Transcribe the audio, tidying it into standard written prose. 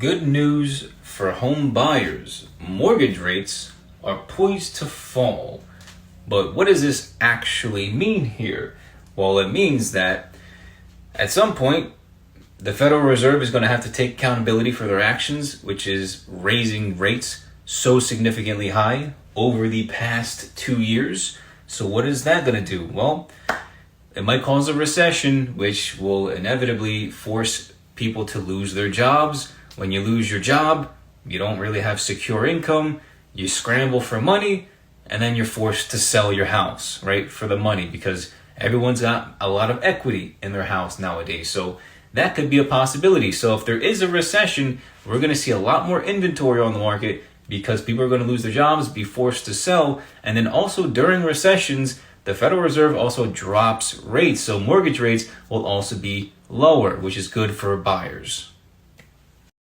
Good news for home buyers. Mortgage rates are poised to fall. But what does this actually mean here? Well, it means that at some point, the Federal Reserve is going to have to take accountability for their actions, which is raising rates so significantly high over the past 2 years. So what is that going to do? Well, it might cause a recession, which will inevitably force people to lose their jobs. When you lose your job, you don't really have secure income. You scramble for money, and then you're forced to sell your house, right, for the money, because everyone's got a lot of equity in their house nowadays. So that could be a possibility. So if there is a recession, we're going to see a lot more inventory on the market because people are going to lose their jobs, be forced to sell. And then also during recessions, the Federal Reserve also drops rates. So mortgage rates will also be lower, which is good for buyers.